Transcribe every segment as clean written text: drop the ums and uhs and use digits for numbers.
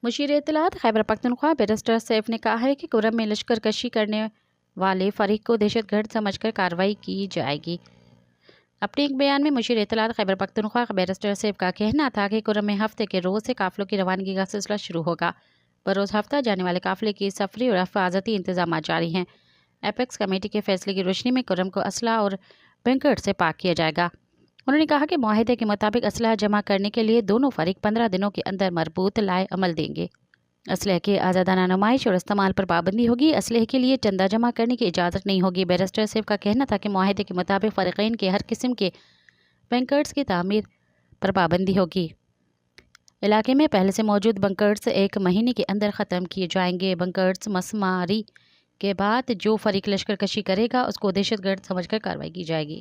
مشیر اطلاعات Khyber Pakhtunkhwa barrister safe نے کہا ہے کہ کرم میں لشکر کشی کرنے والے فریق کو دہشت گرد سمجھ کر کارروائی کی جائے گی۔ اپنے ایک بیان میں مشیر اطلاعات خیبر پختونخوا بیرسٹر سیف کا کہنا تھا کہ کرم میں ہفتے کے روز سے قافلوں کی روانگی کا سلسلہ شروع ہوگا۔ بروز ہفتہ جانے والے قافلے کی سفری اور حفاظتی انتظامات جاری ہیں۔ ایپیکس کمیٹی کے فیصلے کی روشنی میں کرم کو اسلحہ اور بنکر سے پاک کیا جائے گا۔ انہوں نے کہا کہ معاہدے کے مطابق اسلحہ جمع کرنے کے لیے دونوں فریق 15 دنوں کے اندر مربوط لائے عمل دیں گے۔ اسلحے کے آزادانہ نمائش اور استعمال پر پابندی ہوگی۔ اسلحے کے لیے چندہ جمع کرنے کی اجازت نہیں ہوگی۔ بیرسٹر سیف کا کہنا تھا کہ معاہدے کے مطابق فریقین کے ہر قسم کے بنکرز کی تعمیر پر پابندی ہوگی۔ علاقے میں پہلے سے موجود بنکرز 1 مہینے کے اندر ختم کیے جائیں گے۔ بنکرز مسماری کے بعد جو فریق لشکر کشی کرے گا اس کو دہشت گرد سمجھ کر کارروائی کی جائے گی۔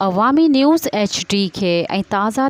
عوامی نیوز HD کے تازہ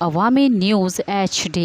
عوامی نیوز HD۔